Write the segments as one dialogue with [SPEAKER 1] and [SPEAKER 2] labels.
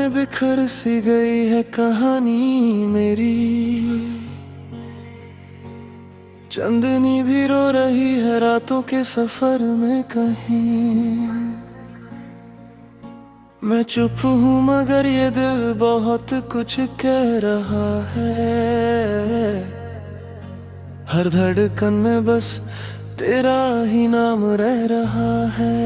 [SPEAKER 1] में बिखर सी गई है कहानी मेरी। चांदनी भी रो रही है रातों के सफर में कहीं। मैं चुप हूँ मगर ये दिल बहुत कुछ कह रहा है। हर धड़कन में बस तेरा ही नाम रह रहा है।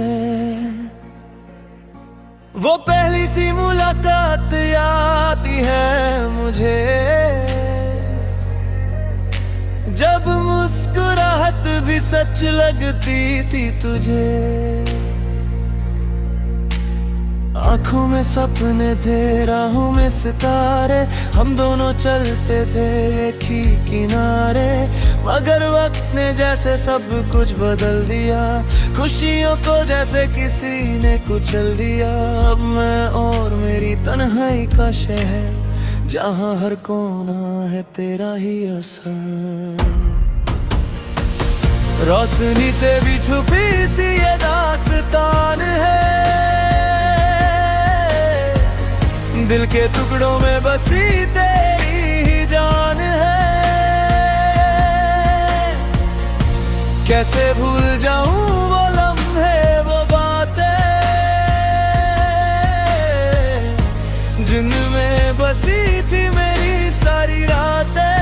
[SPEAKER 1] वो पहली सी मुलाकात आती है मुझे, जब मुस्कुराहट भी सच लगती थी तुझे। आंखों में सपने थे, राहों में सितारे, हम दोनों चलते थे एक ही किनारे। मगर वक्त ने जैसे सब कुछ बदल दिया, खुशियों को जैसे किसी ने कुचल दिया। अब मैं और मेरी तन्हाई का शहर, जहाँ हर कोना है तेरा ही असर। रोशनी से भी छुपी सी ये दास्तान है, दिल के टुकड़ों में बसी तेरी ही जान है। कैसे भूल जाऊं वो लम्हे वो बातें, जिनमें बसी थी मेरी सारी रातें।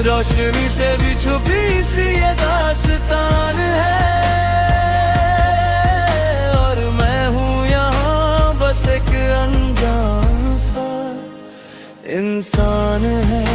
[SPEAKER 1] रोशनी से भी छुपी सी ये दास्तान है, एक अनजान सा इंसान है।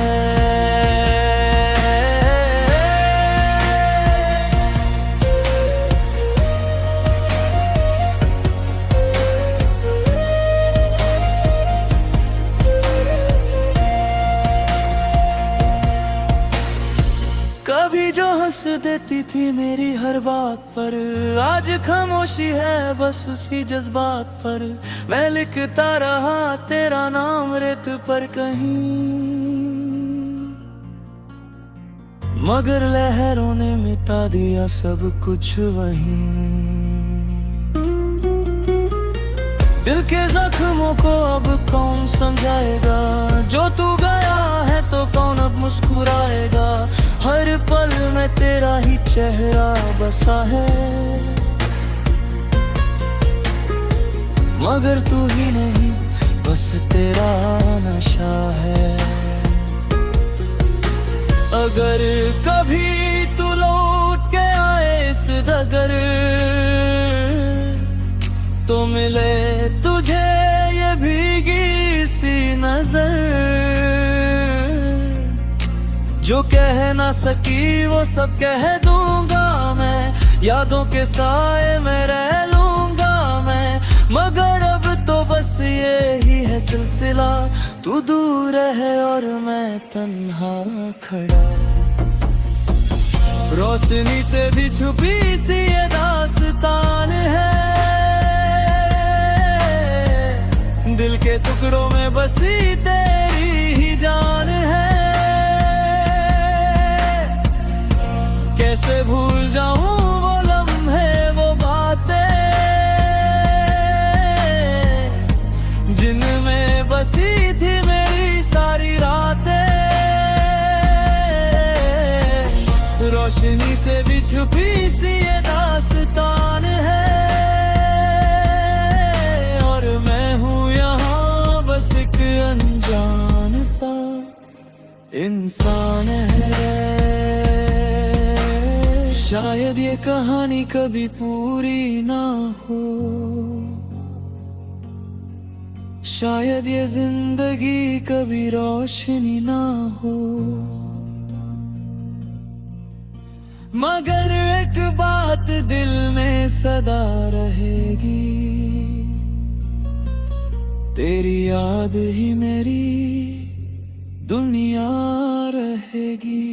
[SPEAKER 1] कभी जो हंस देती थी मेरी हर बात पर, आज खामोशी है बस उसी जज्बात पर। मैं लिखता रहा तेरा नाम रेत पर कहीं, मगर लहरों ने मिटा दिया सब कुछ वहीं। दिल के जख्मों को अब कौन समझाएगा, जो तू गया है तो कौन अब मुस्कुराएगा। हर पल में तेरा ही चेहरा बसा है, मगर तू ही नहीं बस तेरा नशा है। अगर कभी तू लौट के आए इस डगर, तो मिले तुझे ये भीगी सी नजर। जो कह ना सकी वो सब कह दूंगा मैं, यादों के साए में रह लूंगा मैं। मगर अब तो बस ये ही है सिलसिला, तू दूर है और मैं तन्हा खड़ा। रोशनी से भी छुपी सी ये दास्तान है, दिल के टुकड़ों में बसी तेरी ही जान है। कैसे भूल जाऊं वो लम्हे वो बातें, जिनमें बसी थी मेरी सारी रातें। रोशनी से भी छुपी सी ये दास्तान है, और मैं हूँ यहाँ बस एक अनजान सा इंसान है। शायद ये कहानी कभी पूरी ना हो, शायद ये जिंदगी कभी रोशनी ना हो, मगर एक बात दिल में सदा रहेगी, तेरी याद ही मेरी दुनिया रहेगी।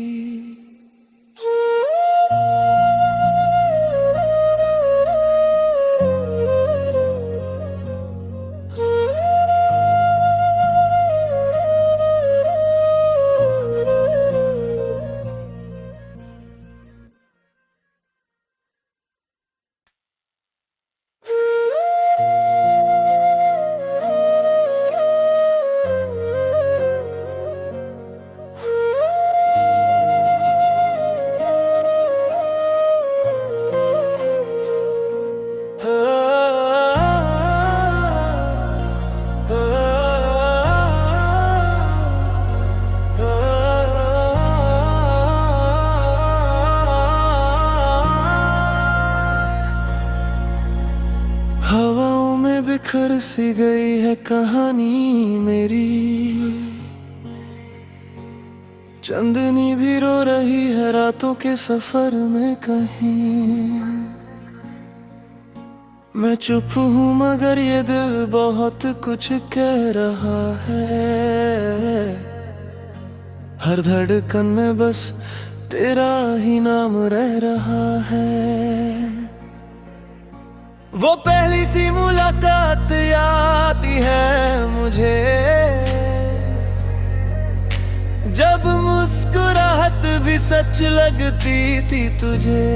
[SPEAKER 1] में बिखर सी गई है कहानी मेरी, चांदनी भी रो रही है रातों के सफर में कहीं। मैं चुप हूँ मगर ये दिल बहुत कुछ कह रहा है। हर धड़कन में बस तेरा ही नाम रह रहा है। वो पहली सी मुलाकात आती है मुझे, जब मुस्कुराहट भी सच लगती थी तुझे।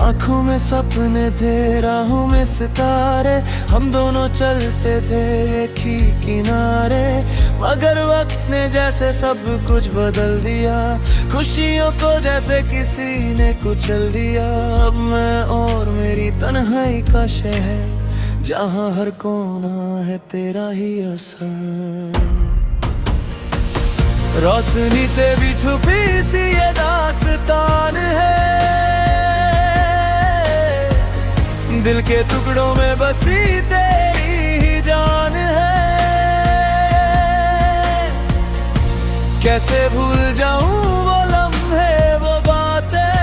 [SPEAKER 1] आंखों में सपने थे, राहों में सितारे, हम दोनों चलते थे एक ही किनारे। मगर वक्त ने जैसे सब कुछ बदल दिया, खुशियों को जैसे किसी ने कुचल दिया। अब मैं और मेरी तन्हाई का शहर, जहाँ हर कोना है तेरा ही असर। रोशनी से भी छुपी सी ये दास्तान है, दिल के टुकड़ों में बसी तेरी ही जान है। कैसे भूल जाऊं वो लम्हे वो बातें,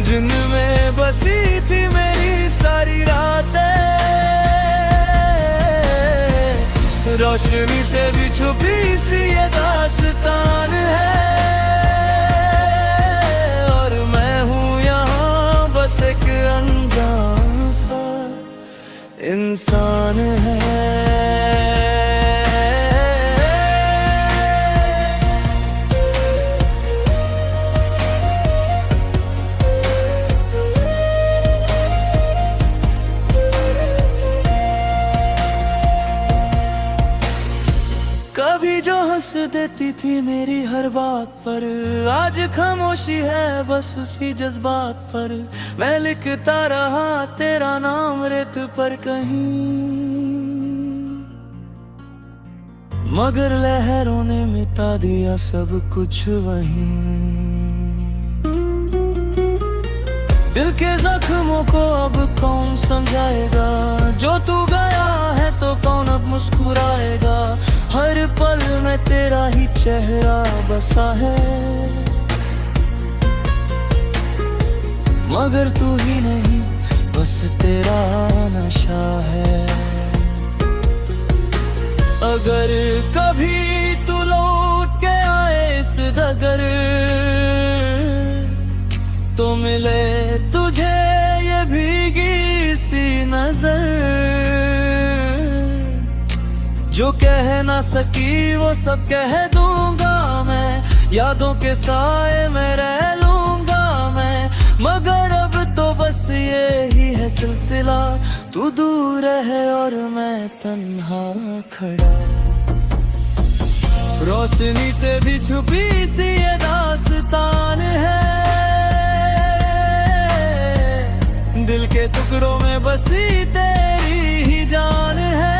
[SPEAKER 1] जिनमें बसी थी मेरी सारी रातें। रोशनी से भी छुपी सी ये दास्तान है, एक अनजान सा इंसान है। कभी जो हंस देती थी मेरी हर बात पर, आज खामोशी है बस उसी जज्बात पर। मैं लिखता रहा तेरा नाम रेत पर कहीं, मगर लहरों ने मिटा दिया सब कुछ वहीं। दिल के जख्मों को अब कौन समझाएगा, जो तू गया है तो कौन अब मुस्कुराएगा। हर पल में तेरा ही चेहरा बसा है, मगर तू ही नहीं बस तेरा नशा है। अगर कभी तू लौट के आए इस डगर, तो मिले तुझे ये भीगी सी नजर। जो कह ना सकी वो सब कह दूंगा मैं, यादों के साए में रह लूंगा मैं। मगर अब तो बस ये ही है सिलसिला, तू दूर है और मैं तन्हा खड़ा। रोशनी से भी छुपी सी ये दास्तान है, दिल के टुकड़ों में बसी तेरी ही जान है।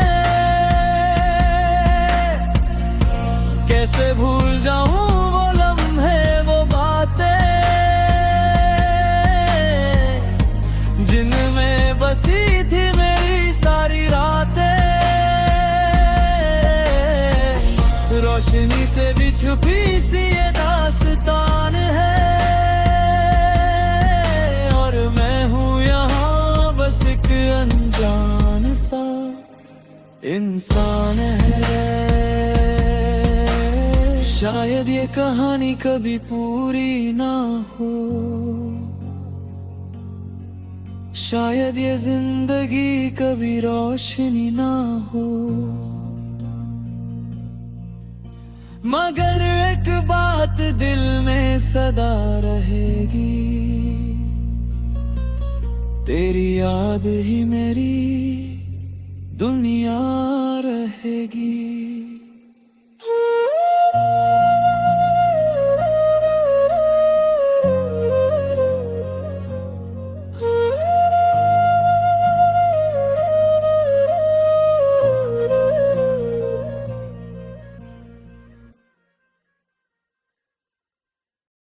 [SPEAKER 1] कैसे भूल जाऊं वो लम्हे वो बातें, जिनमें बसी थी मेरी सारी रातें। रोशनी से भी छुपी सी ये दास्तान है, और मैं हूँ यहाँ बस एक अनजान सा इंसान है। शायद ये कहानी कभी पूरी ना हो, शायद ये जिंदगी कभी रोशनी ना हो। मगर एक बात दिल में सदा रहेगी, तेरी याद ही मेरी दुनिया रहेगी।